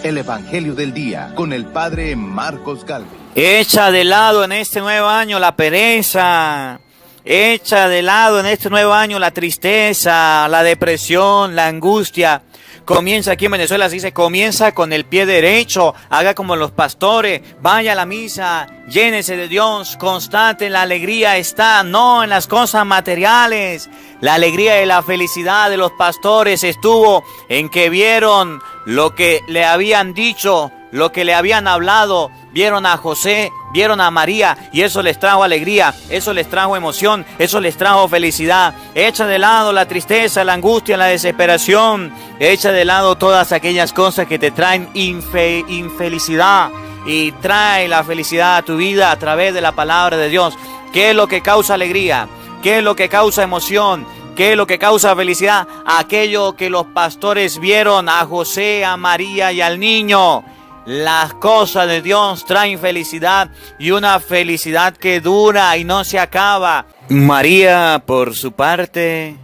el Evangelio del Día con el Padre Marcos Galvez. Echa de lado en este nuevo año la pereza. Echa de lado en este nuevo año la tristeza, la depresión, la angustia. Comienza aquí en Venezuela, se dice, comienza con el pie derecho, haga como los pastores, vaya a la misa, llénese de Dios, constante, la alegría está, no en las cosas materiales. La alegría y la felicidad de los pastores estuvo en que vieron lo que le habían dicho, lo que le habían hablado, vieron a José, vieron a María y eso les trajo alegría, eso les trajo emoción, eso les trajo felicidad. Echa de lado la tristeza, la angustia, la desesperación, echa de lado todas aquellas cosas que te traen infelicidad y trae la felicidad a tu vida a través de la palabra de Dios. ¿Qué es lo que causa alegría? ¿Qué es lo que causa emoción? ¿Qué es lo que causa felicidad? Aquello que los pastores vieron a José, a María y al niño. Las cosas de Dios traen felicidad y una felicidad que dura y no se acaba. María, por su parte,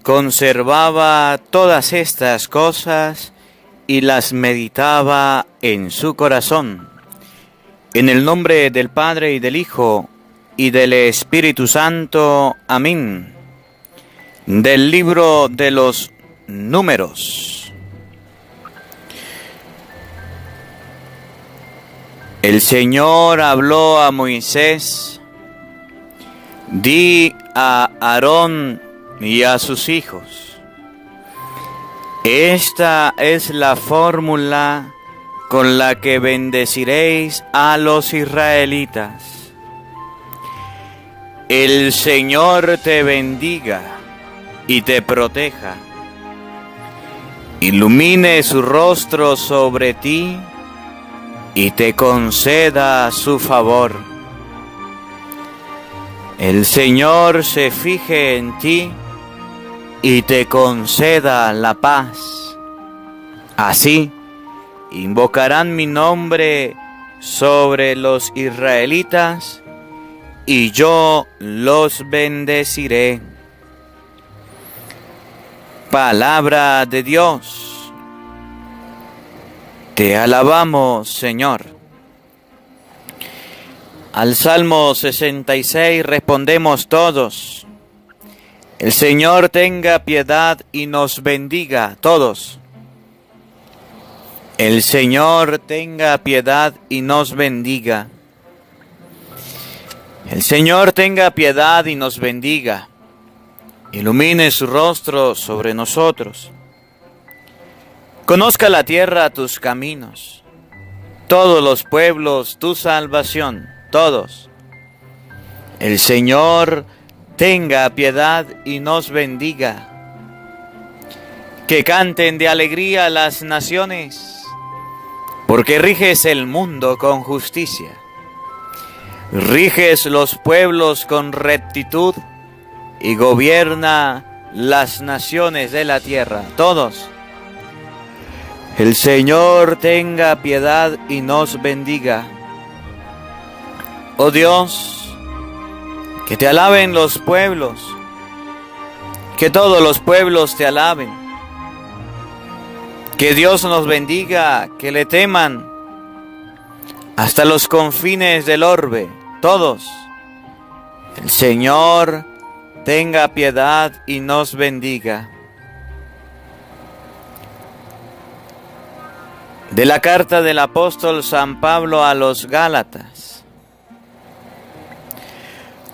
conservaba todas estas cosas y las meditaba en su corazón. En el nombre del Padre y del Hijo y del Espíritu Santo. Amén. Del libro de los Números. El Señor habló a Moisés: di a Aarón y a sus hijos, esta es la fórmula con la que bendeciréis a los israelitas. El Señor te bendiga y te proteja, ilumine su rostro sobre ti y te conceda su favor. El Señor se fije en ti y te conceda la paz. Así invocarán mi nombre sobre los israelitas y yo los bendeciré. Palabra de Dios. Te alabamos, Señor. Al Salmo 66 respondemos todos: el Señor tenga piedad y nos bendiga todos. El Señor tenga piedad y nos bendiga. El Señor tenga piedad y nos bendiga. Ilumine su rostro sobre nosotros. Conozca la tierra tus caminos, todos los pueblos tu salvación, todos. El Señor tenga piedad y nos bendiga. Que canten de alegría las naciones, porque riges el mundo con justicia. Riges los pueblos con rectitud y gobierna las naciones de la tierra, todos. El Señor tenga piedad y nos bendiga. Oh Dios, que te alaben los pueblos, que todos los pueblos te alaben. Que Dios nos bendiga, que le teman hasta los confines del orbe, todos. El Señor tenga piedad y nos bendiga. De la carta del apóstol San Pablo a los Gálatas.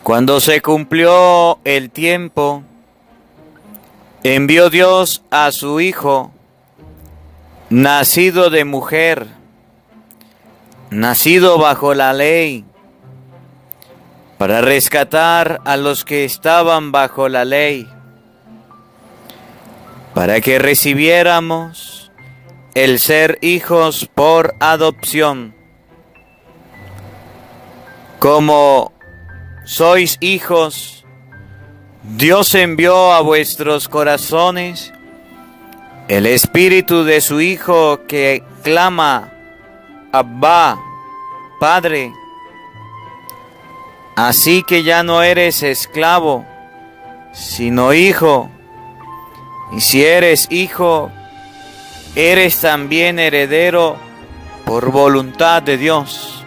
Cuando se cumplió el tiempo, envió Dios a su Hijo, nacido de mujer, nacido bajo la ley, para rescatar a los que estaban bajo la ley, para que recibiéramos el ser hijos por adopción. Como sois hijos, Dios envió a vuestros corazones el espíritu de su Hijo que clama: Abba, Padre. Así que ya no eres esclavo, sino hijo. Y si eres hijo, eres también heredero por voluntad de Dios.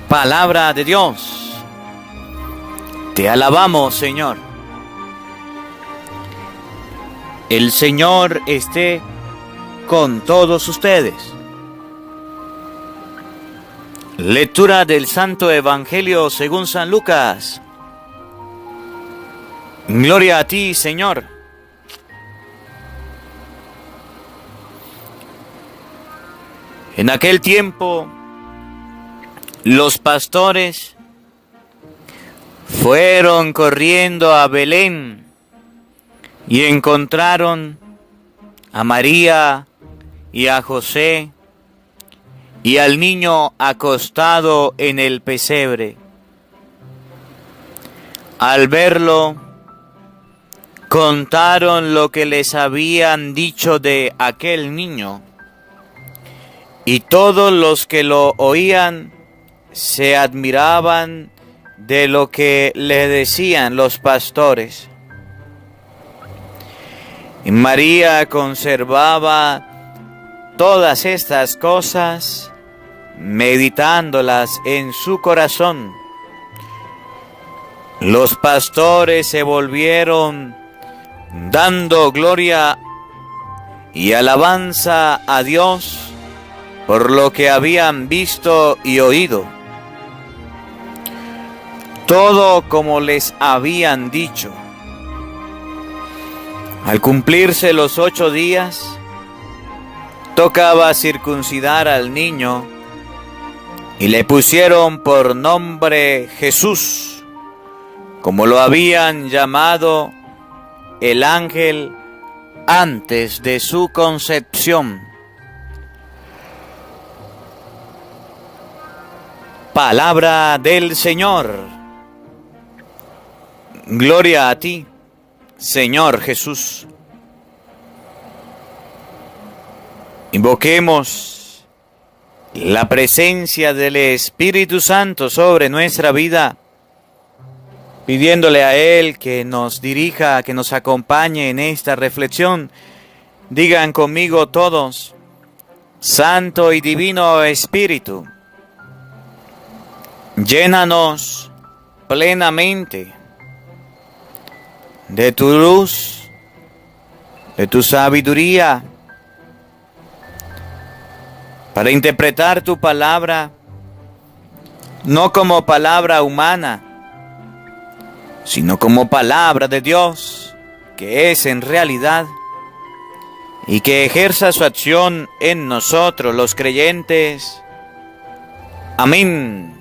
Palabra de Dios. Te alabamos, Señor. El Señor esté con todos ustedes. Lectura del Santo Evangelio según San Lucas. Gloria a ti, Señor. En aquel tiempo, los pastores fueron corriendo a Belén y encontraron a María y a José y al niño acostado en el pesebre. Al verlo, contaron lo que les habían dicho de aquel niño, y todos los que lo oían se admiraban de lo que le decían los pastores. Y María conservaba todas estas cosas, meditándolas en su corazón. Los pastores se volvieron dando gloria y alabanza a Dios por lo que habían visto y oído. Todo como les habían dicho. Al cumplirse los 8 días, tocaba circuncidar al niño y le pusieron por nombre Jesús, como lo habían llamado el ángel antes de su concepción. Palabra del Señor. Gloria a ti, Señor Jesús. Invoquemos la presencia del Espíritu Santo sobre nuestra vida, pidiéndole a Él que nos dirija, que nos acompañe en esta reflexión. Digan conmigo todos: Santo y Divino Espíritu, llénanos plenamente de tu luz, de tu sabiduría, para interpretar tu palabra, no como palabra humana, sino como palabra de Dios, que es en realidad, y que ejerza su acción en nosotros los creyentes. Amén.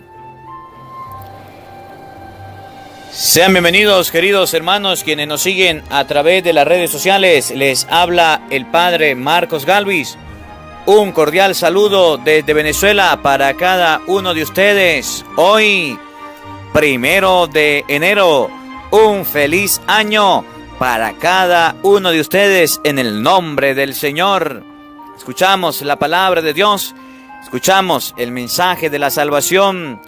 Sean bienvenidos, queridos hermanos, quienes nos siguen a través de las redes sociales. Les habla el Padre Marcos Galvis. Un cordial saludo desde Venezuela para cada uno de ustedes. Hoy, 1 de enero, un feliz año para cada uno de ustedes en el nombre del Señor. Escuchamos la palabra de Dios, escuchamos el mensaje de la salvación.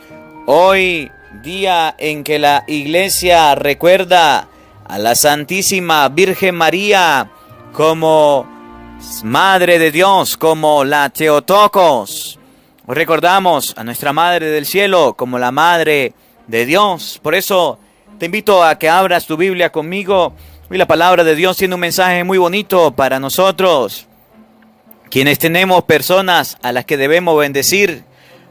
Hoy, día en que la Iglesia recuerda a la Santísima Virgen María como Madre de Dios, como la Theotokos. Hoy recordamos a nuestra Madre del Cielo como la Madre de Dios. Por eso te invito a que abras tu Biblia conmigo. Hoy la palabra de Dios tiene un mensaje muy bonito para nosotros, quienes tenemos personas a las que debemos bendecir.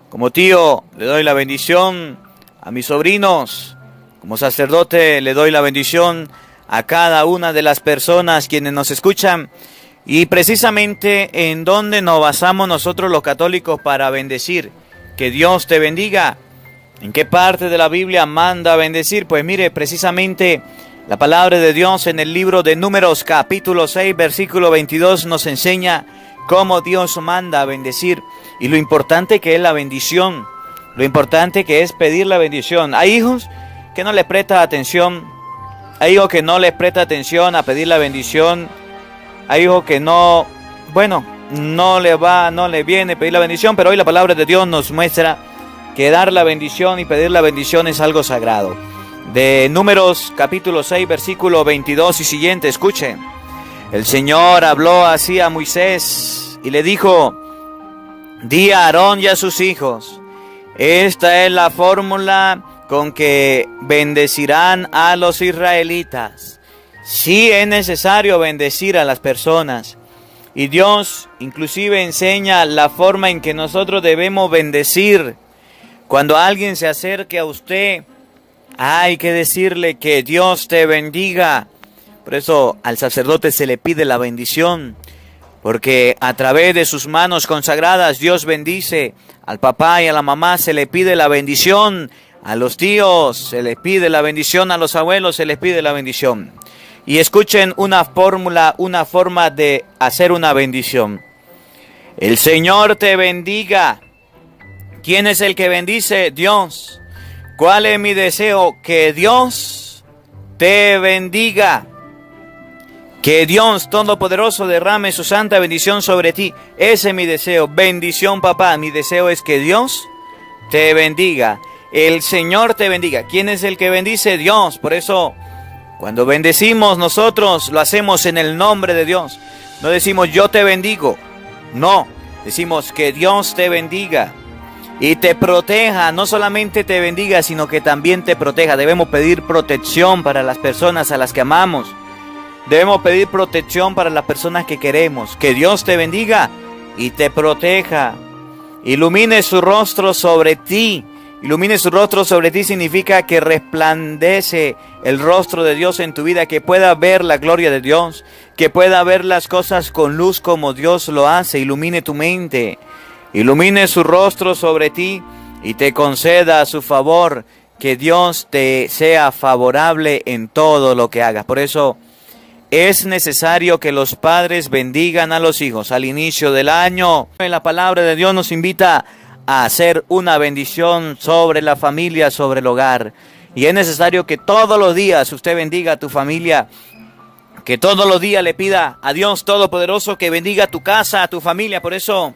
Como tío, le doy la bendición a mis sobrinos. Como sacerdote, le doy la bendición a cada una de las personas quienes nos escuchan. Y precisamente en dónde nos basamos nosotros los católicos para bendecir. Que Dios te bendiga. ¿En qué parte de la Biblia manda bendecir? Pues mire, precisamente la palabra de Dios en el libro de Números, capítulo 6, versículo 22, nos enseña cómo Dios manda bendecir y lo importante que es la bendición, lo importante que es pedir la bendición. Hay hijos que no les prestan atención, hay hijos que no les prestan atención a pedir la bendición, hay hijos que no le viene pedir la bendición, pero hoy la palabra de Dios nos muestra que dar la bendición y pedir la bendición es algo sagrado. De Números capítulo 6, versículo 22 y siguiente, escuchen. El Señor habló así a Moisés y le dijo: di a Aarón y a sus hijos, esta es la fórmula con que bendecirán a los israelitas. Sí es necesario bendecir a las personas. Y Dios inclusive enseña la forma en que nosotros debemos bendecir. Cuando alguien se acerque a usted, hay que decirle que Dios te bendiga. Por eso al sacerdote se le pide la bendición, porque a través de sus manos consagradas Dios bendice. Al papá y a la mamá se le pide la bendición. A los tíos se les pide la bendición. A los abuelos se les pide la bendición. Y escuchen una fórmula, una forma de hacer una bendición. El Señor te bendiga. ¿Quién es el que bendice? Dios. ¿Cuál es mi deseo? Que Dios te bendiga. Que Dios Todopoderoso derrame su santa bendición sobre ti. Ese es mi deseo. Bendición, papá. Mi deseo es que Dios te bendiga. El Señor te bendiga. ¿Quién es el que bendice? Dios. Por eso, cuando bendecimos nosotros, lo hacemos en el nombre de Dios. No decimos yo te bendigo. No. Decimos que Dios te bendiga y te proteja. No solamente te bendiga, sino que también te proteja. Debemos pedir protección para las personas a las que amamos. Debemos pedir protección para las personas que queremos. Que Dios te bendiga y te proteja. Ilumine su rostro sobre ti. Ilumine su rostro sobre ti significa que resplandece el rostro de Dios en tu vida. Que pueda ver la gloria de Dios. Que pueda ver las cosas con luz como Dios lo hace. Ilumine tu mente. Ilumine su rostro sobre ti y te conceda su favor. Que Dios te sea favorable en todo lo que hagas. Por eso es necesario que los padres bendigan a los hijos al inicio del año. La palabra de Dios nos invita a hacer una bendición sobre la familia, sobre el hogar. Y es necesario que todos los días usted bendiga a tu familia. Que todos los días le pida a Dios Todopoderoso que bendiga a tu casa, a tu familia. Por eso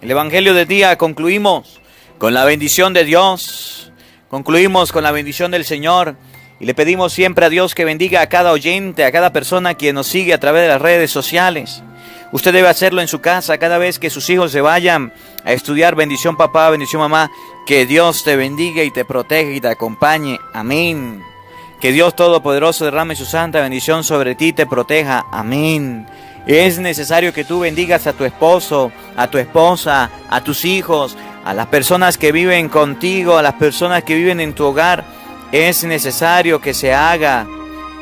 el Evangelio del día concluimos con la bendición de Dios. Concluimos con la bendición del Señor. Y le pedimos siempre a Dios que bendiga a cada oyente, a cada persona que nos sigue a través de las redes sociales. Usted debe hacerlo en su casa cada vez que sus hijos se vayan a estudiar. Bendición papá, bendición mamá. Que Dios te bendiga y te proteja y te acompañe. Amén. Que Dios Todopoderoso derrame su santa bendición sobre ti y te proteja. Amén. Es necesario que tú bendigas a tu esposo, a tu esposa, a tus hijos, a las personas que viven contigo, a las personas que viven en tu hogar. Es necesario que se haga,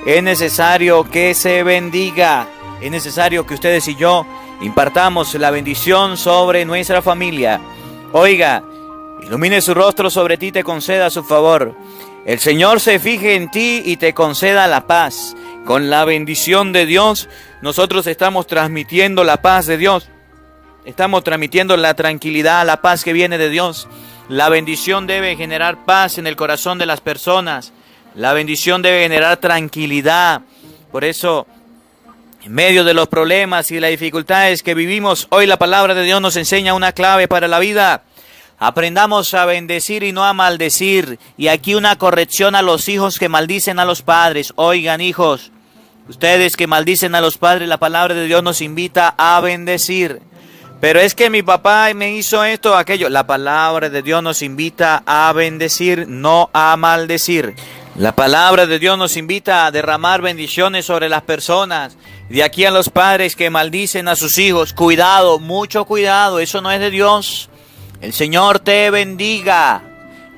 es necesario que se bendiga, es necesario que ustedes y yo impartamos la bendición sobre nuestra familia. Oiga, ilumine su rostro sobre ti y te conceda su favor. El Señor se fije en ti y te conceda la paz. Con la bendición de Dios, nosotros estamos transmitiendo la paz de Dios. Estamos transmitiendo la tranquilidad, la paz que viene de Dios. La bendición debe generar paz en el corazón de las personas. La bendición debe generar tranquilidad. Por eso, en medio de los problemas y las dificultades que vivimos, hoy la palabra de Dios nos enseña una clave para la vida. Aprendamos a bendecir y no a maldecir. Y aquí una corrección a los hijos que maldicen a los padres. Oigan, hijos, ustedes que maldicen a los padres, la palabra de Dios nos invita a bendecir. Pero es que mi papá me hizo esto o aquello. La palabra de Dios nos invita a bendecir, no a maldecir. La palabra de Dios nos invita a derramar bendiciones sobre las personas. De aquí a los padres que maldicen a sus hijos, cuidado, mucho cuidado, eso no es de Dios. El Señor te bendiga,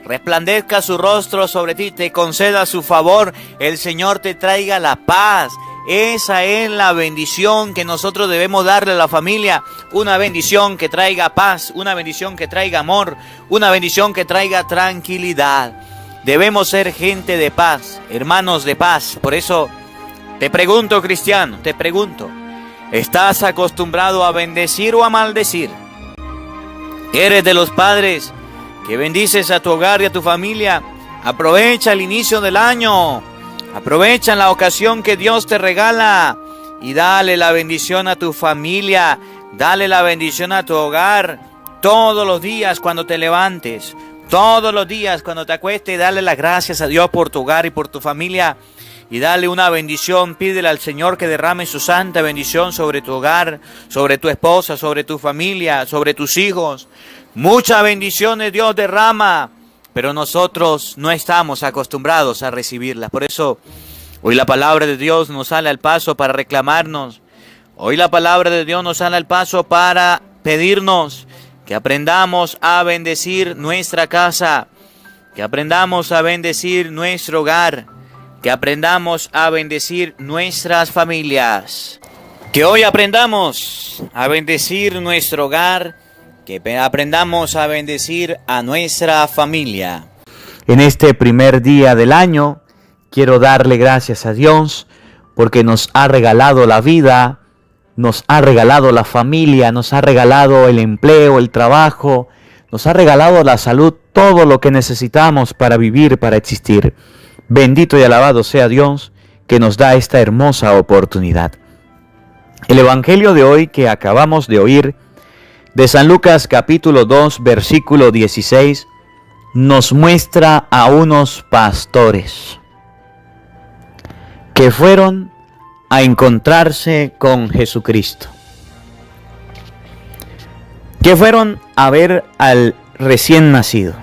resplandezca su rostro sobre ti, te conceda su favor, el Señor te traiga la paz. Esa es la bendición que nosotros debemos darle a la familia. Una bendición que traiga paz, una bendición que traiga amor, una bendición que traiga tranquilidad. Debemos ser gente de paz, hermanos de paz. Por eso te pregunto, cristiano, te pregunto, ¿estás acostumbrado a bendecir o a maldecir? ¿Eres de los padres que bendices a tu hogar y a tu familia? Aprovecha el inicio del año. Aprovecha la ocasión que Dios te regala y dale la bendición a tu familia, dale la bendición a tu hogar todos los días cuando te levantes, todos los días cuando te acuestes, dale las gracias a Dios por tu hogar y por tu familia y dale una bendición. Pídele al Señor que derrame su santa bendición sobre tu hogar, sobre tu esposa, sobre tu familia, sobre tus hijos. Muchas bendiciones Dios derrama, pero nosotros no estamos acostumbrados a recibirlas. Por eso hoy la palabra de Dios nos sale al paso para reclamarnos. Hoy la palabra de Dios nos sale al paso para pedirnos que aprendamos a bendecir nuestra casa, que aprendamos a bendecir nuestro hogar, que aprendamos a bendecir nuestras familias. Que hoy aprendamos a bendecir nuestro hogar, que aprendamos a bendecir a nuestra familia. En este primer día del año, quiero darle gracias a Dios porque nos ha regalado la vida, nos ha regalado la familia, nos ha regalado el empleo, el trabajo, nos ha regalado la salud, todo lo que necesitamos para vivir, para existir. Bendito y alabado sea Dios que nos da esta hermosa oportunidad. El evangelio de hoy que acabamos de oír, de San Lucas capítulo 2, versículo 16, nos muestra a unos pastores que fueron a encontrarse con Jesucristo, que fueron a ver al recién nacido.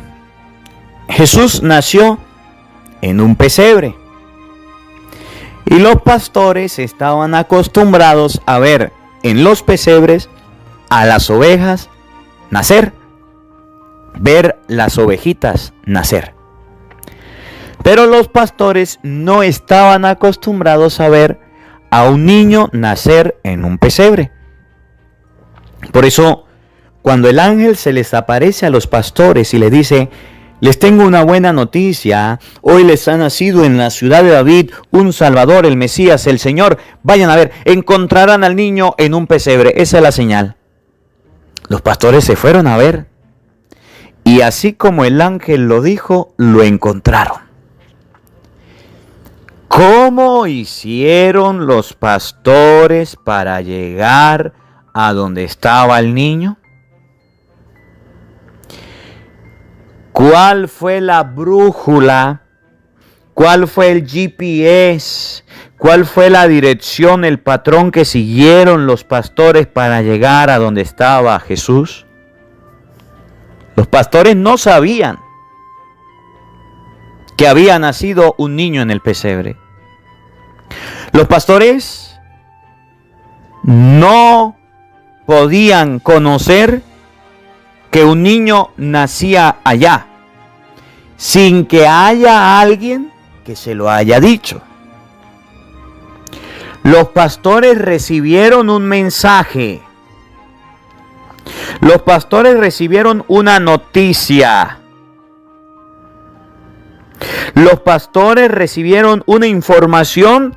Jesús nació en un pesebre y los pastores estaban acostumbrados a ver en los pesebres a las ovejas nacer, ver las ovejitas nacer. Pero los pastores no estaban acostumbrados a ver a un niño nacer en un pesebre. Por eso, cuando el ángel se les aparece a los pastores y les dice: les tengo una buena noticia, hoy les ha nacido en la ciudad de David un Salvador, el Mesías, el Señor, vayan a ver, encontrarán al niño en un pesebre. Esa es la señal. Los pastores se fueron a ver, y así como el ángel lo dijo, lo encontraron. ¿Cómo hicieron los pastores para llegar a donde estaba el niño? ¿Cuál fue la brújula? ¿Cuál fue el GPS? ¿Cuál fue la dirección, el patrón que siguieron los pastores para llegar a donde estaba Jesús? Los pastores no sabían que había nacido un niño en el pesebre. Los pastores no podían conocer que un niño nacía allá sin que haya alguien que se lo haya dicho. Los pastores recibieron un mensaje. Los pastores recibieron una noticia. Los pastores recibieron una información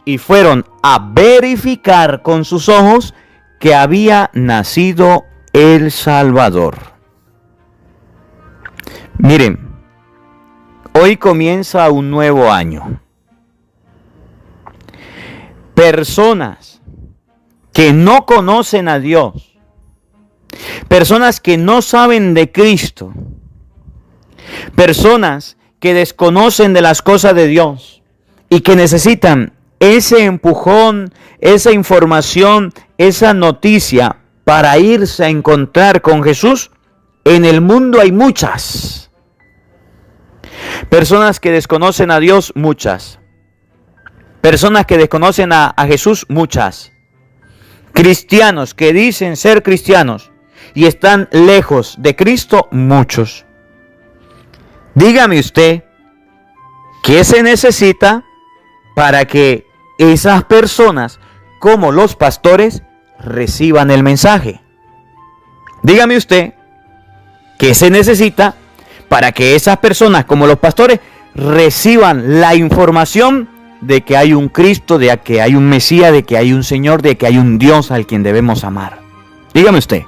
y fueron a verificar con sus ojos que había nacido el Salvador. Miren, hoy comienza un nuevo año. Personas que no conocen a Dios, personas que no saben de Cristo, personas que desconocen de las cosas de Dios y que necesitan ese empujón, esa información, esa noticia para irse a encontrar con Jesús. En el mundo hay muchas personas que desconocen a Dios, muchas personas que desconocen a Jesús, muchas cristianos que dicen ser cristianos y están lejos de Cristo, muchos. Dígame usted, ¿qué se necesita para que esas personas, como los pastores, reciban el mensaje? Dígame usted, ¿qué se necesita para que esas personas, como los pastores, reciban la información de que hay un Cristo, de que hay un Mesías, de que hay un Señor, de que hay un Dios al quien debemos amar? Dígame usted.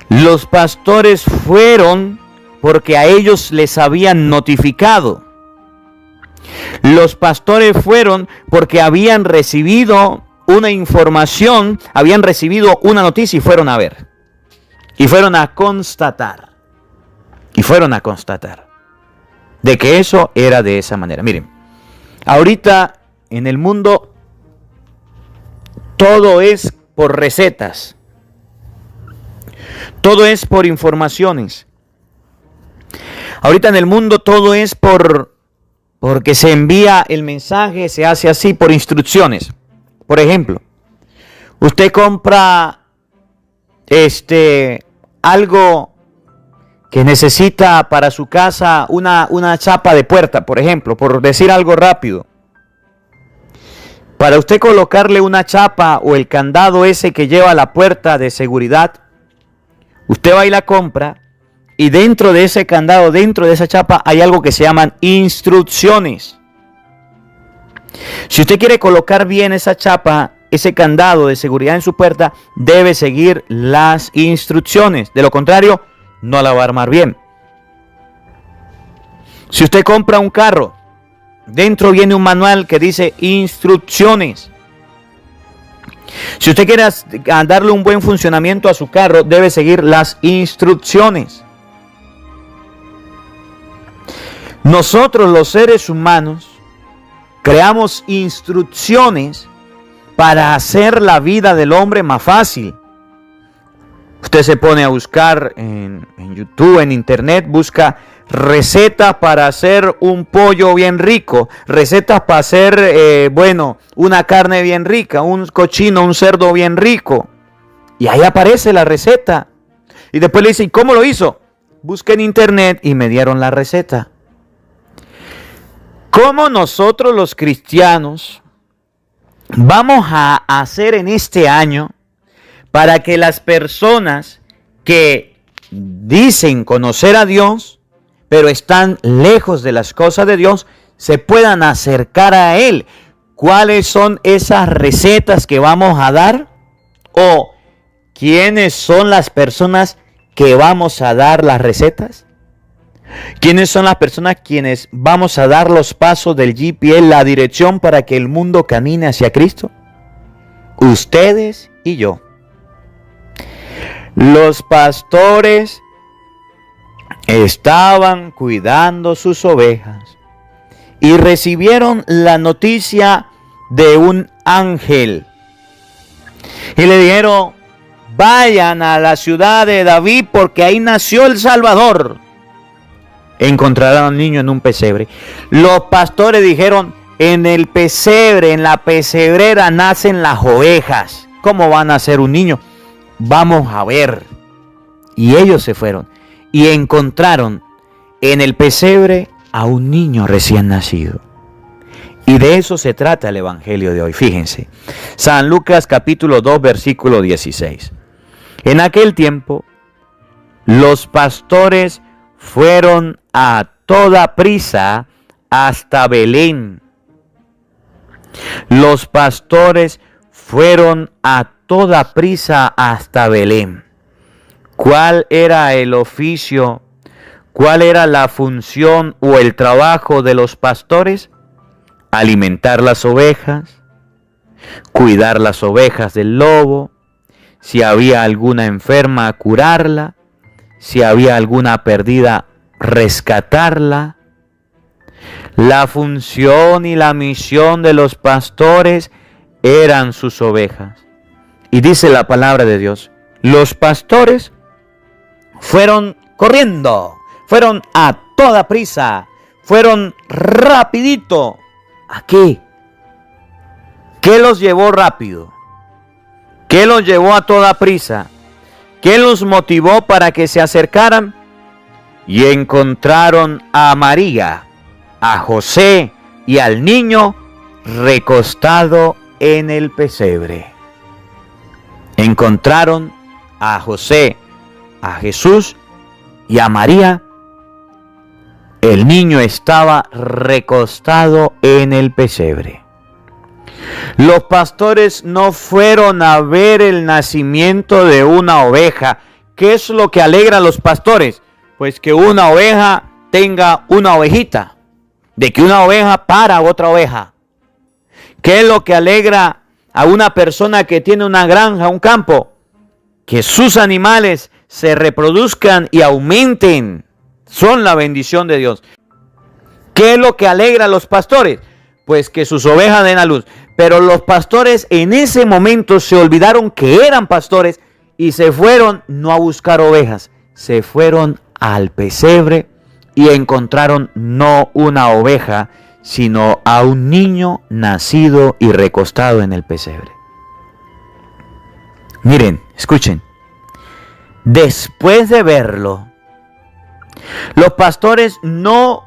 Los pastores fueron porque a ellos les habían notificado. Los pastores fueron porque habían recibido una información, habían recibido una noticia y fueron a ver. Y fueron a constatar. Y fueron a constatar de que eso era de esa manera. Miren, Ahorita en el mundo todo es por recetas. Todo es por informaciones. Ahorita en el mundo todo es porque se envía el mensaje, se hace así por instrucciones. Por ejemplo, usted compra algo que necesita para su casa, una chapa de puerta, por ejemplo, por decir algo rápido. Para usted colocarle una chapa o el candado ese que lleva la puerta de seguridad, usted va y la compra, y dentro de ese candado, dentro de esa chapa, hay algo que se llaman instrucciones. Si usted quiere colocar bien esa chapa, ese candado de seguridad en su puerta, debe seguir las instrucciones. De lo contrario, no la va a armar bien. Si usted compra un carro, dentro viene un manual que dice instrucciones. Si usted quiere darle un buen funcionamiento a su carro, debe seguir las instrucciones. Nosotros, los seres humanos, creamos instrucciones para hacer la vida del hombre más fácil. Usted se pone a buscar en YouTube, en internet, busca recetas para hacer un pollo bien rico, recetas para hacer, una carne bien rica, un cochino, un cerdo bien rico. Y ahí aparece la receta. Y después le dicen, ¿cómo lo hizo? Busqué en internet y me dieron la receta. ¿Cómo nosotros los cristianos vamos a hacer en este año para que las personas que dicen conocer a Dios, pero están lejos de las cosas de Dios, se puedan acercar a Él? ¿Cuáles son esas recetas que vamos a dar? ¿O quiénes son las personas que vamos a dar las recetas? ¿Quiénes son las personas quienes vamos a dar los pasos del GPS, la dirección para que el mundo camine hacia Cristo? Ustedes y yo. Los pastores estaban cuidando sus ovejas y recibieron la noticia de un ángel. Y le dijeron, vayan a la ciudad de David porque ahí nació el Salvador. Encontrarán al niño en un pesebre. Los pastores dijeron, en el pesebre, en la pesebrera nacen las ovejas. ¿Cómo va a nacer un niño? Vamos a ver. Y ellos se fueron y encontraron en el pesebre a un niño recién nacido. Y de eso se trata el evangelio de hoy. Fíjense, San Lucas capítulo 2 versículo 16. En aquel tiempo, los pastores fueron a toda prisa hasta Belén. Los pastores fueron a toda prisa hasta Belén. ¿Cuál era el oficio? ¿Cuál era la función o el trabajo de los pastores? Alimentar las ovejas, cuidar las ovejas del lobo, si había alguna enferma, curarla, si había alguna perdida, rescatarla. La función y la misión de los pastores eran sus ovejas. Y dice la palabra de Dios, los pastores fueron corriendo, fueron a toda prisa, fueron rapidito. ¿A qué? ¿Qué los llevó rápido? ¿Qué los llevó a toda prisa? ¿Qué los motivó para que se acercaran? Y encontraron a María, a José y al niño recostado en el pesebre. Encontraron a José, a Jesús y a María. El niño estaba recostado en el pesebre. Los pastores no fueron a ver el nacimiento de una oveja. ¿Qué es lo que alegra a los pastores? Pues que una oveja tenga una ovejita, de que una oveja para otra oveja. ¿Qué es lo que alegra a una persona que tiene una granja, un campo? Que sus animales se reproduzcan y aumenten. Son la bendición de Dios. ¿Qué es lo que alegra a los pastores? pues que sus ovejas den a luz. Pero los pastores en ese momento se olvidaron que eran pastores y se fueron no a buscar ovejas, se fueron al pesebre y encontraron no una oveja, sino a un niño nacido y recostado en el pesebre. Miren, escuchen. Después de verlo, los pastores no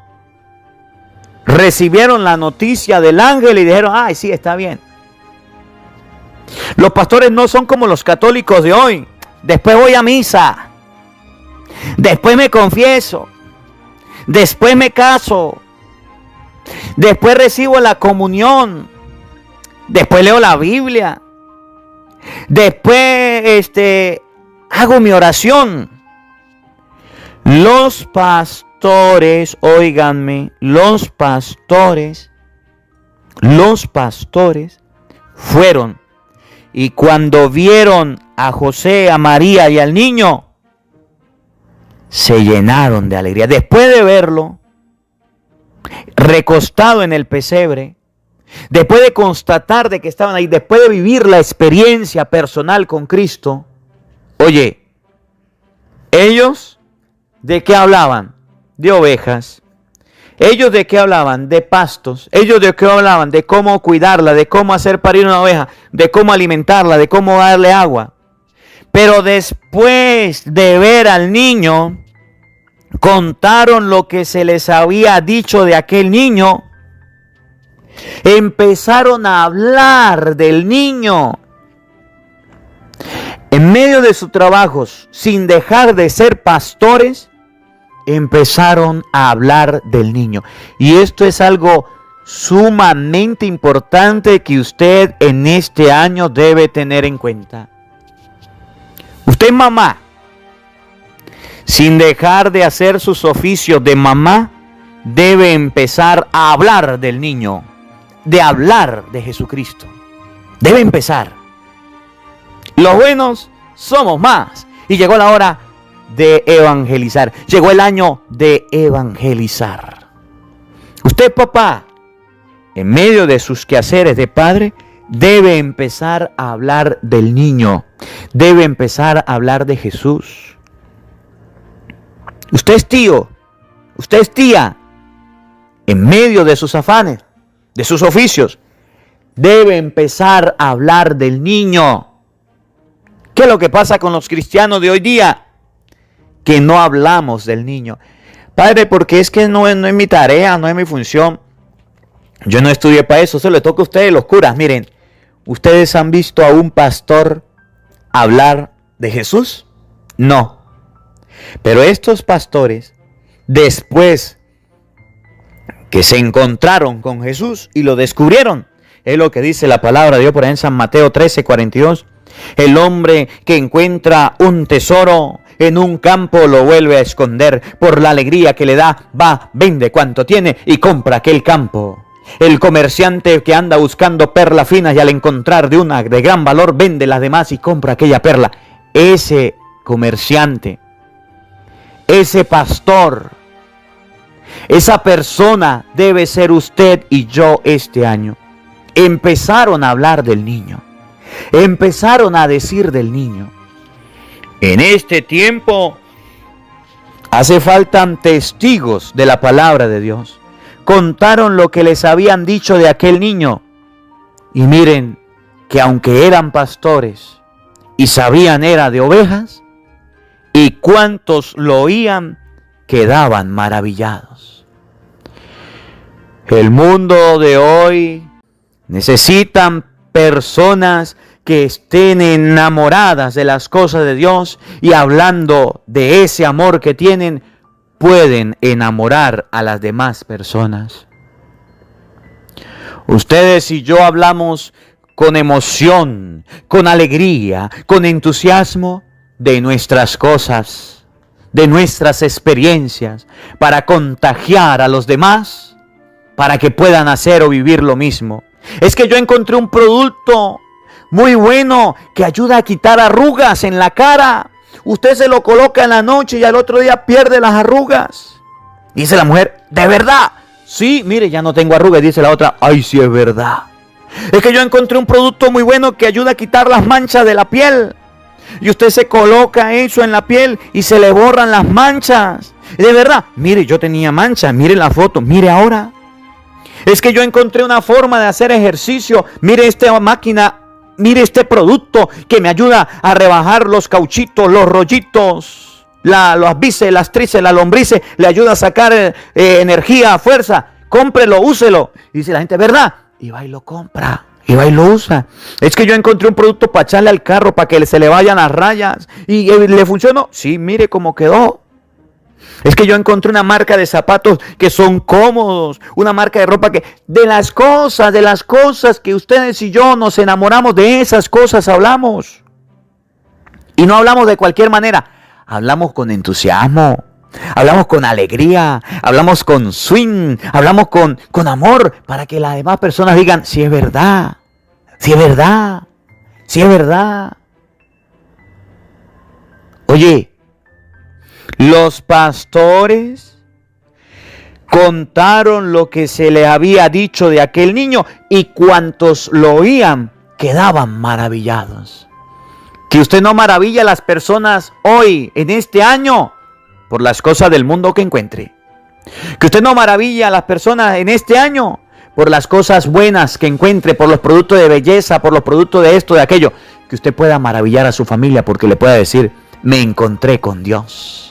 recibieron la noticia del ángel y dijeron, ay, sí, está bien. Los pastores no son como los católicos de hoy. Después voy a misa. Después me confieso. Después me caso. Después recibo la comunión. Después leo la Biblia. Después hago mi oración. Los pastores, óiganme, los pastores fueron y cuando vieron a José, a María y al niño, se llenaron de alegría. Después de verlo recostado en el pesebre, después de constatar de que estaban ahí, después de vivir la experiencia personal con Cristo, oye, ellos ¿de qué hablaban? De ovejas. ¿Ellos de qué hablaban? De pastos. ¿Ellos de qué hablaban? De cómo cuidarla, de cómo hacer parir una oveja, de cómo alimentarla, de cómo darle agua. Pero después de ver al niño, contaron lo que se les había dicho de aquel niño. Empezaron a hablar del niño. En medio de sus trabajos, sin dejar de ser pastores, empezaron a hablar del niño. Y esto es algo sumamente importante que usted en este año debe tener en cuenta. Usted, mamá, sin dejar de hacer sus oficios de mamá, debe empezar a hablar del niño, de hablar de Jesucristo. Debe empezar. Los buenos somos más. Y llegó la hora de evangelizar. Llegó el año de evangelizar. Usted, papá, en medio de sus quehaceres de padre, debe empezar a hablar del niño. Debe empezar a hablar de Jesús. Usted es tío. Usted es tía. En medio de sus afanes, de sus oficios, debe empezar a hablar del niño. ¿Qué es lo que pasa con los cristianos de hoy día? Que no hablamos del niño. Padre, porque es que no es mi tarea, no es mi función. Yo no estudié para eso, se le toca a ustedes los curas. Miren, ¿ustedes han visto a un pastor hablar de Jesús? No. Pero estos pastores, después que se encontraron con Jesús y lo descubrieron, es lo que dice la palabra de Dios por ahí en San Mateo 13:42. El hombre que encuentra un tesoro en un campo lo vuelve a esconder. Por la alegría que le da, va, vende cuanto tiene y compra aquel campo. El comerciante que anda buscando perlas finas y al encontrar de una de gran valor, vende las demás y compra aquella perla. Ese comerciante, ese pastor, esa persona debe ser usted y yo este año. Empezaron a hablar del niño. Empezaron a decir del niño. En este tiempo hace falta testigos de la palabra de Dios. Contaron lo que les habían dicho de aquel niño. Y miren que aunque eran pastores y sabían era de ovejas, y cuantos lo oían quedaban maravillados. El mundo de hoy necesitan personas que estén enamoradas de las cosas de Dios y hablando de ese amor que tienen, pueden enamorar a las demás personas. Ustedes y yo hablamos con emoción, con alegría, con entusiasmo de nuestras cosas, de nuestras experiencias, para contagiar a los demás, para que puedan hacer o vivir lo mismo. Es que yo encontré un producto muy bueno que ayuda a quitar arrugas en la cara. Usted se lo coloca en la noche y al otro día pierde las arrugas. Dice la mujer, ¿de verdad? Sí, mire, ya no tengo arrugas, dice la otra. Ay, sí es verdad. Es que yo encontré un producto muy bueno que ayuda a quitar las manchas de la piel. Y usted se coloca eso en la piel y se le borran las manchas. De verdad, mire, yo tenía manchas, mire la foto, mire ahora. Es que yo encontré una forma de hacer ejercicio. Mire esta máquina, mire este producto que me ayuda a rebajar los cauchitos, los rollitos, las bíceps, las tríceps, las lombrices. Le ayuda a sacar energía, fuerza. Cómprelo, úselo. Y dice la gente, ¿verdad? Y va y lo compra. Y va y lo usa. Es que yo encontré un producto para echarle al carro, para que se le vayan las rayas. ¿Y le funcionó? Sí, mire cómo quedó. Es que yo encontré una marca de zapatos que son cómodos. Una marca de ropa que... De las cosas que ustedes y yo nos enamoramos, de esas cosas hablamos. Y no hablamos de cualquier manera. Hablamos con entusiasmo. Hablamos con alegría, hablamos con swing, hablamos con amor, para que las demás personas digan, sí es verdad, sí es verdad, sí es verdad. Oye, los pastores contaron lo que se le había dicho de aquel niño y cuantos lo oían quedaban maravillados. Que usted no maravilla a las personas hoy, en este año, por las cosas del mundo que encuentre. Que usted no maravilla a las personas en este año por las cosas buenas que encuentre, por los productos de belleza, por los productos de esto, de aquello. Que usted pueda maravillar a su familia porque le pueda decir, me encontré con Dios.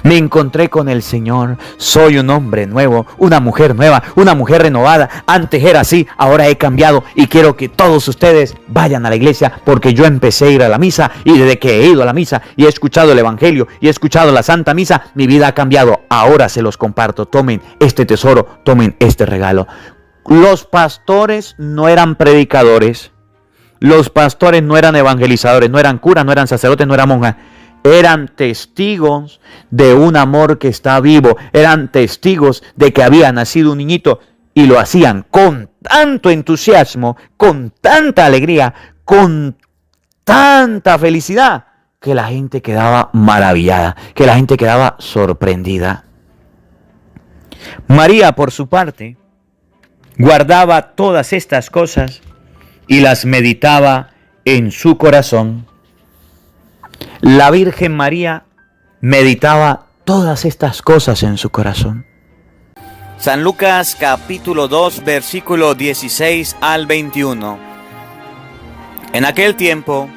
Me encontré con el Señor. Soy un hombre nuevo, una mujer nueva, una mujer renovada. Antes era así, ahora he cambiado y quiero que todos ustedes vayan a la iglesia porque yo empecé a ir a la misa y desde que he ido a la misa y he escuchado el evangelio y he escuchado la Santa Misa, mi vida ha cambiado. Ahora se los comparto. Tomen este tesoro, tomen este regalo. Los pastores no eran predicadores. Los pastores no eran evangelizadores, no eran curas, no eran sacerdotes, no eran monjas. Eran testigos de un amor que está vivo. Eran testigos de que había nacido un niñito. Y lo hacían con tanto entusiasmo, con tanta alegría, con tanta felicidad, que la gente quedaba maravillada, que la gente quedaba sorprendida. María, por su parte, guardaba todas estas cosas y las meditaba en su corazón. La Virgen María meditaba todas estas cosas en su corazón. San Lucas capítulo 2 versículo 16 al 21. En aquel tiempo,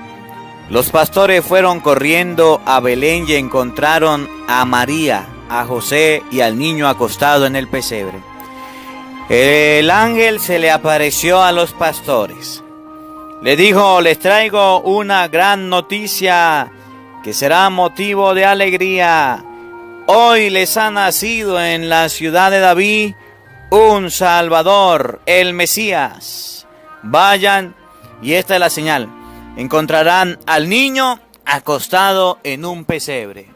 los pastores fueron corriendo a Belén y encontraron a María, a José y al niño acostado en el pesebre. El ángel se le apareció a los pastores. Le dijo, les traigo una gran noticia que será motivo de alegría. Hoy les ha nacido en la ciudad de David un Salvador, el Mesías. Vayan, y esta es la señal. Encontrarán al niño acostado en un pesebre.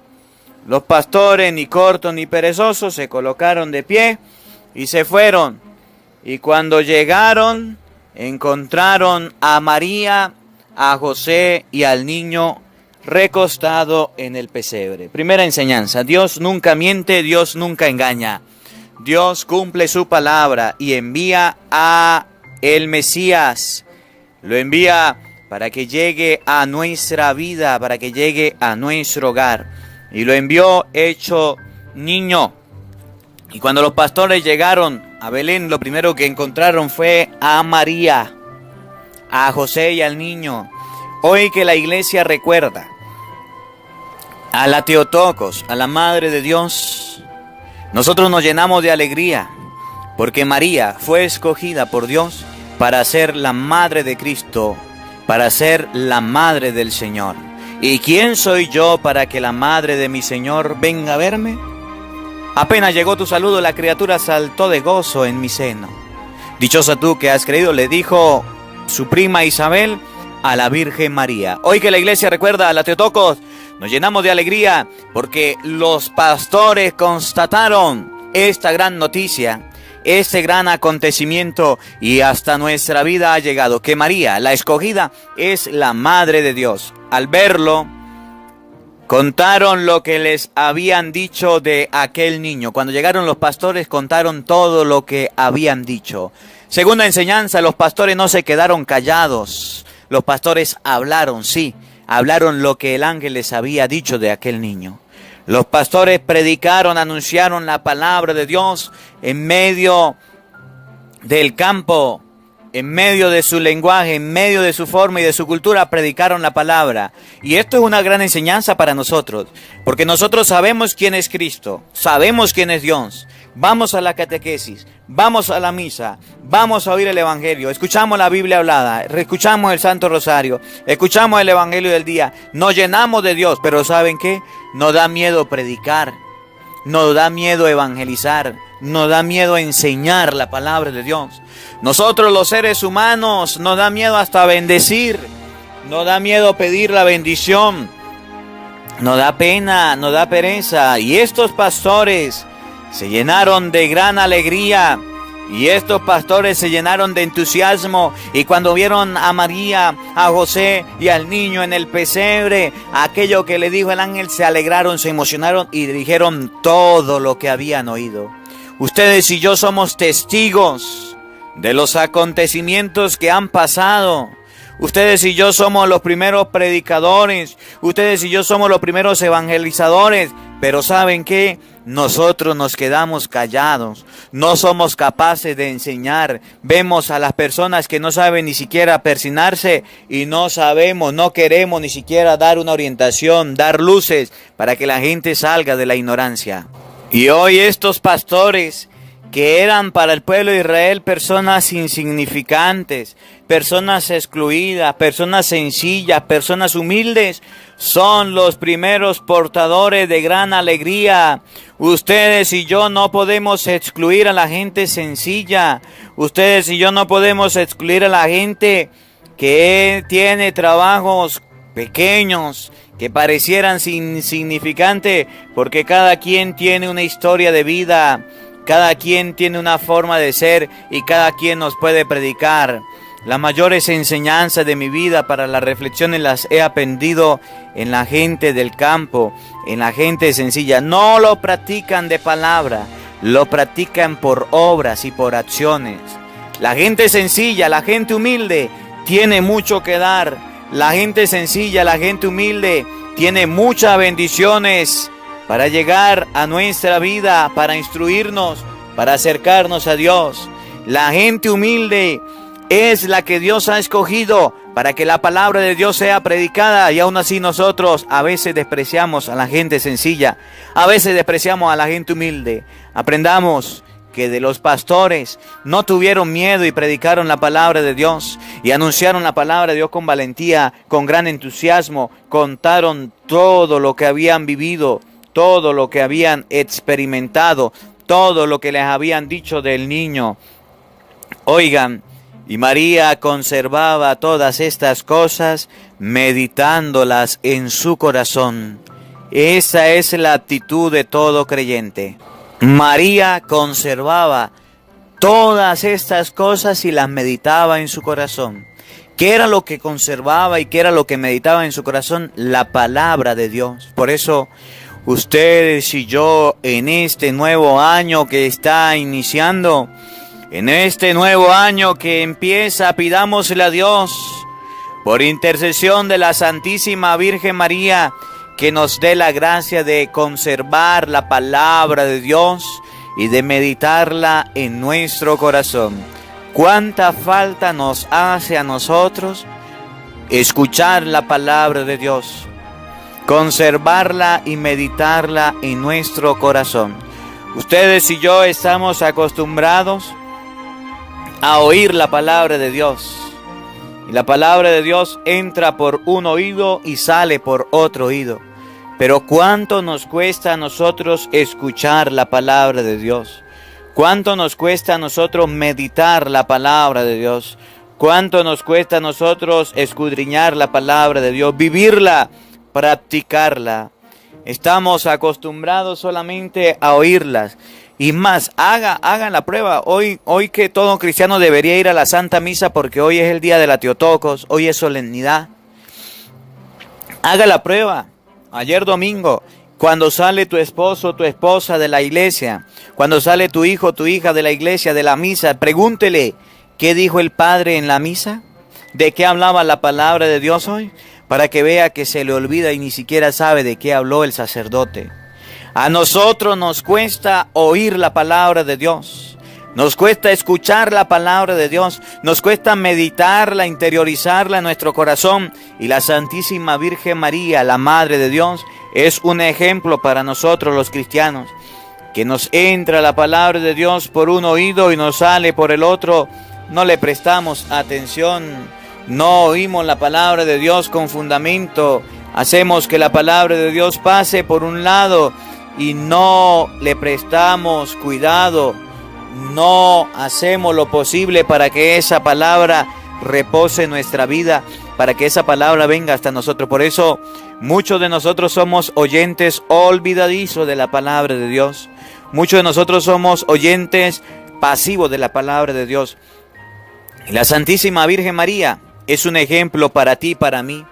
Los pastores, ni cortos ni perezosos, se colocaron de pie y se fueron. Y cuando llegaron, encontraron a María, a José y al niño recostado en el pesebre. Primera enseñanza: Dios nunca miente, Dios nunca engaña. Dios cumple su palabra y envía a el Mesías. Lo envía para que llegue a nuestra vida, para que llegue a nuestro hogar. Y lo envió hecho niño. Y cuando los pastores llegaron a Belén, lo primero que encontraron fue a María, a José y al niño. Hoy que la iglesia recuerda a la Theotokos, a la Madre de Dios, nosotros nos llenamos de alegría porque María fue escogida por Dios para ser la Madre de Cristo, para ser la Madre del Señor. ¿Y quién soy yo para que la Madre de mi Señor venga a verme? Apenas llegó tu saludo, la criatura saltó de gozo en mi seno. Dichosa tú que has creído, le dijo su prima Isabel a la Virgen María. Hoy que la iglesia recuerda a la Theotokos, nos llenamos de alegría porque los pastores constataron esta gran noticia, este gran acontecimiento, y hasta nuestra vida ha llegado que María, la escogida, es la Madre de Dios. Al verlo, Contaron lo que les habían dicho de aquel niño. Cuando llegaron los pastores, contaron todo lo que habían dicho. Segunda enseñanza, los pastores no se quedaron callados. Los pastores hablaron, sí, hablaron lo que el ángel les había dicho de aquel niño. Los pastores predicaron, anunciaron la palabra de Dios en medio del campo, en medio de su lenguaje, en medio de su forma y de su cultura, predicaron la palabra. Y esto es una gran enseñanza para nosotros, porque nosotros sabemos quién es Cristo, sabemos quién es Dios. Vamos a la catequesis, vamos a la misa, vamos a oír el evangelio, escuchamos la Biblia hablada, escuchamos el Santo Rosario, escuchamos el evangelio del día, nos llenamos de Dios, pero ¿saben qué? Nos da miedo predicar, nos da miedo evangelizar, nos da miedo enseñar la palabra de Dios. Nosotros los seres humanos nos da miedo hasta bendecir, nos da miedo pedir la bendición, nos da pena, nos da pereza. Y estos pastores se llenaron de gran alegría, y estos pastores se llenaron de entusiasmo, y cuando vieron a María, a José y al niño en el pesebre, aquello que le dijo el ángel, se alegraron, se emocionaron y dijeron todo lo que habían oído. Ustedes y yo somos testigos de los acontecimientos que han pasado. Ustedes y yo somos los primeros predicadores. Ustedes y yo somos los primeros evangelizadores. Pero ¿saben qué? Nosotros nos quedamos callados. No somos capaces de enseñar. Vemos a las personas que no saben ni siquiera persignarse y no sabemos, no queremos ni siquiera dar una orientación, dar luces para que la gente salga de la ignorancia. Y hoy estos pastores, que eran para el pueblo de Israel personas insignificantes, personas excluidas, personas sencillas, personas humildes, son los primeros portadores de gran alegría. Ustedes y yo no podemos excluir a la gente sencilla. Ustedes y yo no podemos excluir a la gente que tiene trabajos pequeños, que parecieran insignificantes, porque cada quien tiene una historia de vida, cada quien tiene una forma de ser y cada quien nos puede predicar. Las mayores enseñanzas de mi vida para las reflexiones las he aprendido en la gente del campo, en la gente sencilla. No lo practican de palabra, lo practican por obras y por acciones. La gente sencilla, la gente humilde, tiene mucho que dar. La gente sencilla, la gente humilde, tiene muchas bendiciones para llegar a nuestra vida, para instruirnos, para acercarnos a Dios. La gente humilde es la que Dios ha escogido para que la palabra de Dios sea predicada, y aún así nosotros a veces despreciamos a la gente sencilla, a veces despreciamos a la gente humilde. Aprendamos que de los pastores no tuvieron miedo y predicaron la palabra de Dios y anunciaron la palabra de Dios con valentía, con gran entusiasmo, contaron todo lo que habían vivido, todo lo que habían experimentado, todo lo que les habían dicho del niño. Oigan, y María conservaba todas estas cosas, meditándolas en su corazón. Esa es la actitud de todo creyente. María conservaba todas estas cosas y las meditaba en su corazón. ¿Qué era lo que conservaba y qué era lo que meditaba en su corazón? La palabra de Dios. Por eso ustedes y yo, en este nuevo año que está iniciando, en este nuevo año que empieza, pidámosle a Dios, por intercesión de la Santísima Virgen María, que nos dé la gracia de conservar la palabra de Dios y de meditarla en nuestro corazón. ¿Cuánta falta nos hace a nosotros escuchar la palabra de Dios, conservarla y meditarla en nuestro corazón? Ustedes y yo estamos acostumbrados a oír la palabra de Dios. Y la palabra de Dios entra por un oído y sale por otro oído. Pero ¿cuánto nos cuesta a nosotros escuchar la palabra de Dios? ¿Cuánto nos cuesta a nosotros meditar la palabra de Dios? ¿Cuánto nos cuesta a nosotros escudriñar la palabra de Dios, vivirla, practicarla? Estamos acostumbrados solamente a oírlas. Y más, hagan la prueba. Hoy que todo cristiano debería ir a la Santa Misa, porque hoy es el día de la Teotocos, hoy es solemnidad. Haga la prueba. ayer domingo, cuando sale tu esposo o tu esposa de la iglesia, cuando sale tu hijo o tu hija de la iglesia, de la misa, pregúntele, ¿qué dijo el Padre en la misa? ¿De qué hablaba la palabra de Dios hoy? Para que vea que se le olvida y ni siquiera sabe de qué habló el sacerdote. A nosotros nos cuesta oír la palabra de Dios. Nos cuesta escuchar la palabra de Dios. Nos cuesta meditarla, interiorizarla en nuestro corazón. Y la Santísima Virgen María, la Madre de Dios, es un ejemplo para nosotros los cristianos. Que nos entra la palabra de Dios por un oído y nos sale por el otro. No le prestamos atención. No oímos la palabra de Dios con fundamento. Hacemos que la palabra de Dios pase por un lado y no le prestamos cuidado. No hacemos lo posible para que esa palabra repose en nuestra vida, para que esa palabra venga hasta nosotros. Por eso muchos de nosotros somos oyentes olvidadizos de la palabra de Dios. Muchos de nosotros somos oyentes pasivos de la palabra de Dios. Y la Santísima Virgen María es un ejemplo para ti y para mí,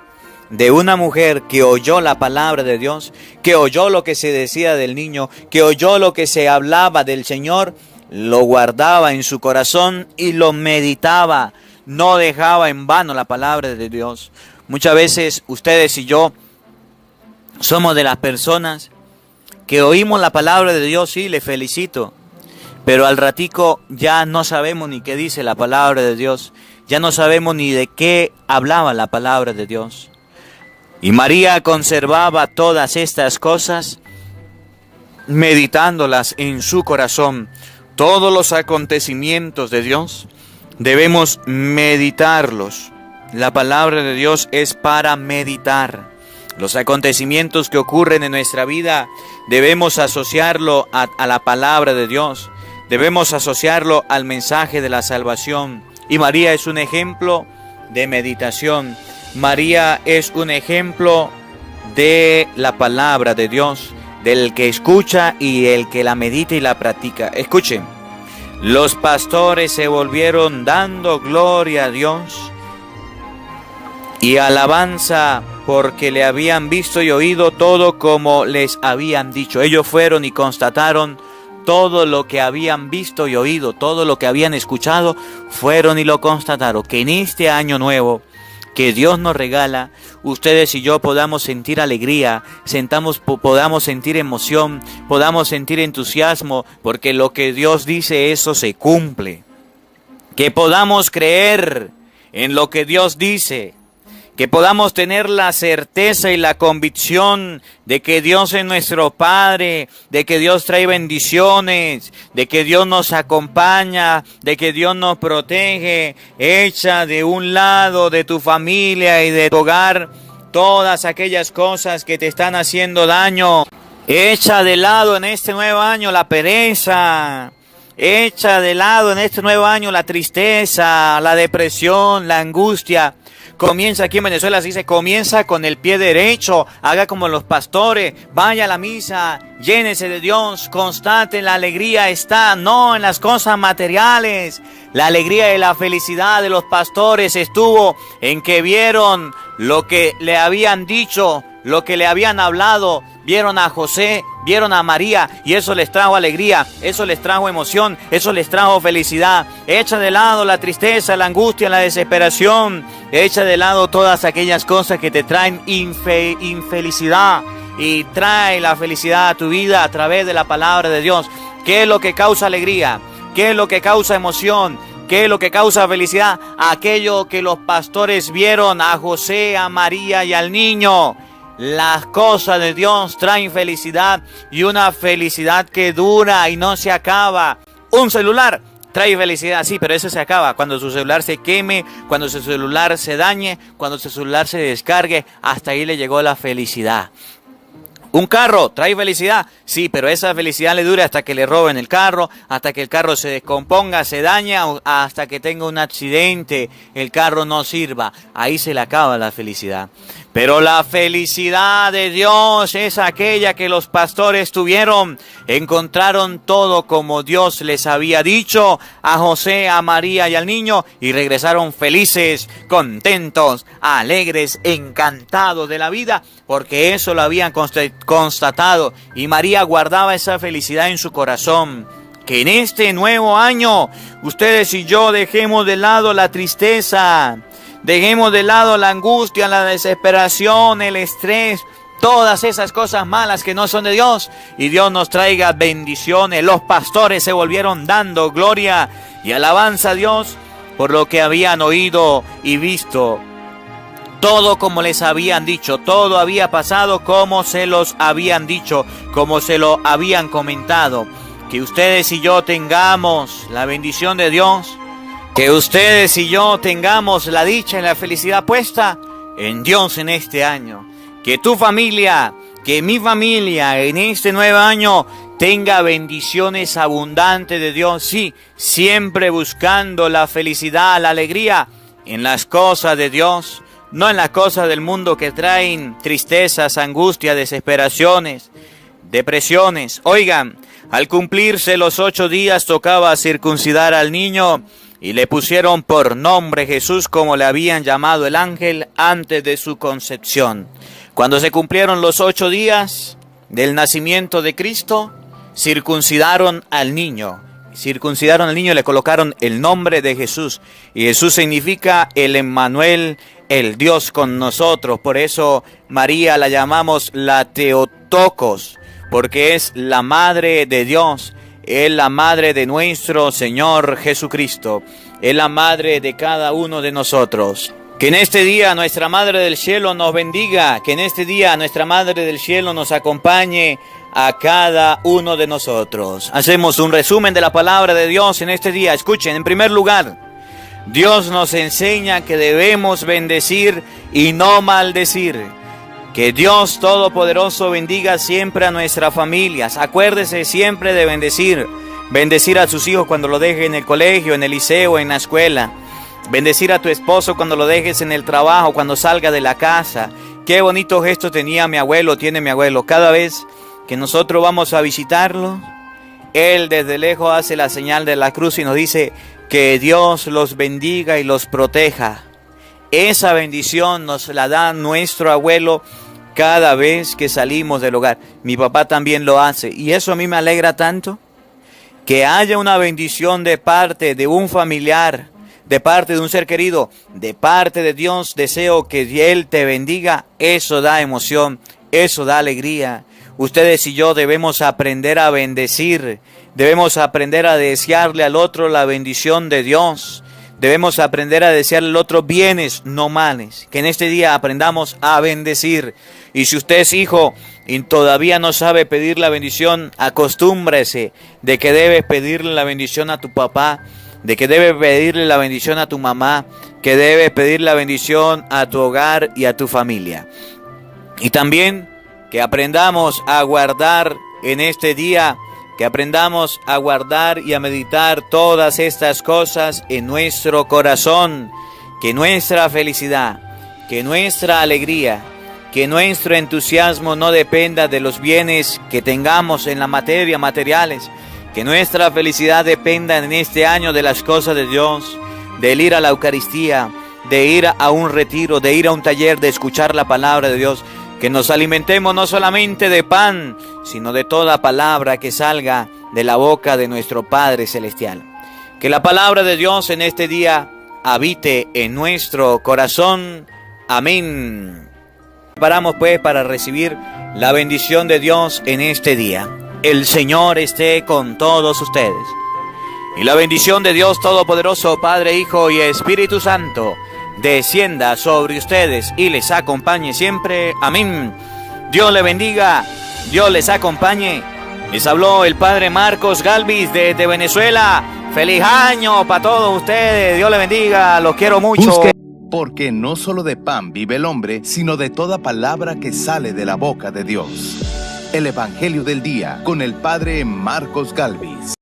de una mujer que oyó la palabra de Dios, que oyó lo que se decía del niño, que oyó lo que se hablaba del Señor, lo guardaba en su corazón y lo meditaba, no dejaba en vano la palabra de Dios. Muchas veces ustedes y yo somos de las personas que oímos la palabra de Dios, sí, le felicito, pero al ratico ya no sabemos ni qué dice la palabra de Dios. Ya no sabemos ni de qué hablaba la palabra de Dios. Y María conservaba todas estas cosas, meditándolas en su corazón. Todos los acontecimientos de Dios debemos meditarlos. La palabra de Dios es para meditar. Los acontecimientos que ocurren en nuestra vida debemos asociarlo a la palabra de Dios. Debemos asociarlo al mensaje de la salvación. Y María es un ejemplo de meditación. María es un ejemplo de la palabra de Dios, del que escucha y el que la medita y la practica. Escuchen, los pastores se volvieron dando gloria a Dios y alabanza porque le habían visto y oído todo como les habían dicho. Ellos fueron y constataron todo lo que habían visto y oído, todo lo que habían escuchado, fueron y lo constataron. Que en este año nuevo que Dios nos regala, ustedes y yo podamos sentir alegría, podamos sentir emoción, podamos sentir entusiasmo, porque lo que Dios dice, eso se cumple. Que podamos creer en lo que Dios dice. Que podamos tener la certeza y la convicción de que Dios es nuestro Padre, de que Dios trae bendiciones, de que Dios nos acompaña, de que Dios nos protege. Echa de un lado de tu familia y de tu hogar todas aquellas cosas que te están haciendo daño. Echa de lado en este nuevo año la pereza. Echa de lado en este nuevo año la tristeza, la depresión, la angustia. Comienza aquí en Venezuela, se dice, comienza con el pie derecho, haga como los pastores, vaya a la misa, llénese de Dios, constate, la alegría está, no en las cosas materiales. La alegría y la felicidad de los pastores estuvo en que vieron lo que le habían dicho, lo que le habían hablado, vieron a José, vieron a María y eso les trajo alegría, eso les trajo emoción, eso les trajo felicidad. Echa de lado la tristeza, la angustia, la desesperación, echa de lado todas aquellas cosas que te traen infelicidad y trae la felicidad a tu vida a través de la palabra de Dios. ¿Qué es lo que causa alegría? ¿Qué es lo que causa emoción? ¿Qué es lo que causa felicidad? Aquello que los pastores vieron a José, a María y al niño. Las cosas de Dios traen felicidad y una felicidad que dura y no se acaba. Un celular trae felicidad, sí, pero ese se acaba. Cuando su celular se queme, cuando su celular se dañe, cuando su celular se descargue, hasta ahí le llegó la felicidad. Un carro trae felicidad, sí, pero esa felicidad le dura hasta que le roben el carro, hasta que el carro se descomponga, se daña, hasta que tenga un accidente, el carro no sirva. Ahí se le acaba la felicidad. Pero la felicidad de Dios es aquella que los pastores tuvieron. Encontraron todo como Dios les había dicho a José, a María y al niño, y regresaron felices, contentos, alegres, encantados de la vida, porque eso lo habían constatado. Y María guardaba esa felicidad en su corazón. Que en este nuevo año ustedes y yo dejemos de lado la tristeza, dejemos de lado la angustia, la desesperación, el estrés, todas esas cosas malas que no son de Dios, y Dios nos traiga bendiciones. Los pastores se volvieron dando gloria y alabanza a Dios por lo que habían oído y visto. Todo como les habían dicho, todo había pasado como se los habían dicho, como se lo habían comentado. Que ustedes y yo tengamos la bendición de Dios, que ustedes y yo tengamos la dicha y la felicidad puesta en Dios en este año. Que tu familia, que mi familia en este nuevo año tenga bendiciones abundantes de Dios. Sí, siempre buscando la felicidad, la alegría en las cosas de Dios, no en las cosas del mundo que traen tristezas, angustias, desesperaciones, depresiones. Oigan, al cumplirse los 8 días tocaba circuncidar al niño y le pusieron por nombre Jesús, como le habían llamado el ángel antes de su concepción. Cuando se cumplieron los 8 días del nacimiento de Cristo, circuncidaron al niño. Circuncidaron al niño y le colocaron el nombre de Jesús. Y Jesús significa el Emmanuel, el Dios con nosotros. Por eso María la llamamos la Theotokos, porque es la madre de Dios, es la madre de nuestro Señor Jesucristo, es la madre de cada uno de nosotros. Que en este día nuestra Madre del Cielo nos bendiga, que en este día nuestra Madre del Cielo nos acompañe a cada uno de nosotros. Hacemos un resumen de la palabra de Dios en este día. Escuchen, en primer lugar, Dios nos enseña que debemos bendecir y no maldecir. Que Dios Todopoderoso bendiga siempre a nuestras familias. Acuérdese siempre de bendecir. Bendecir a sus hijos cuando lo deje en el colegio, en el liceo, en la escuela. Bendecir a tu esposo cuando lo dejes en el trabajo, cuando salga de la casa. Qué bonito gesto tenía mi abuelo, tiene mi abuelo. Cada vez que nosotros vamos a visitarlo, él desde lejos hace la señal de la cruz y nos dice que Dios los bendiga y los proteja. Esa bendición nos la da nuestro abuelo cada vez que salimos del hogar. Mi papá también lo hace. Y eso a mí me alegra tanto. Que haya una bendición de parte de un familiar, de parte de un ser querido, de parte de Dios. Deseo que Él te bendiga. Eso da emoción, eso da alegría. Ustedes y yo debemos aprender a bendecir. Debemos aprender a desearle al otro la bendición de Dios. Debemos aprender a desearle al otro bienes, no males. Que en este día aprendamos a bendecir. Y si usted es hijo y todavía no sabe pedir la bendición, acostúmbrese de que debes pedirle la bendición a tu papá, de que debes pedirle la bendición a tu mamá, que debes pedir la bendición a tu hogar y a tu familia. Y también que aprendamos a guardar en este día, que aprendamos a guardar y a meditar todas estas cosas en nuestro corazón. Que nuestra felicidad, que nuestra alegría, que nuestro entusiasmo no dependa de los bienes que tengamos en la materia, materiales. Que nuestra felicidad dependa en este año de las cosas de Dios, de ir a la Eucaristía, de ir a un retiro, de ir a un taller, de escuchar la palabra de Dios. Que nos alimentemos no solamente de pan, sino de toda palabra que salga de la boca de nuestro Padre Celestial. Que la palabra de Dios en este día habite en nuestro corazón. Amén. Paramos pues para recibir la bendición de Dios en este día. El Señor esté con todos ustedes. Y la bendición de Dios Todopoderoso, Padre, Hijo y Espíritu Santo, descienda sobre ustedes y les acompañe siempre. Amén. Dios les bendiga, Dios les acompañe. Les habló el Padre Marcos Galvis desde Venezuela. Feliz año para todos ustedes. Dios les bendiga, los quiero mucho. Porque no solo de pan vive el hombre, sino de toda palabra que sale de la boca de Dios. El Evangelio del Día con el Padre Marcos Galvis.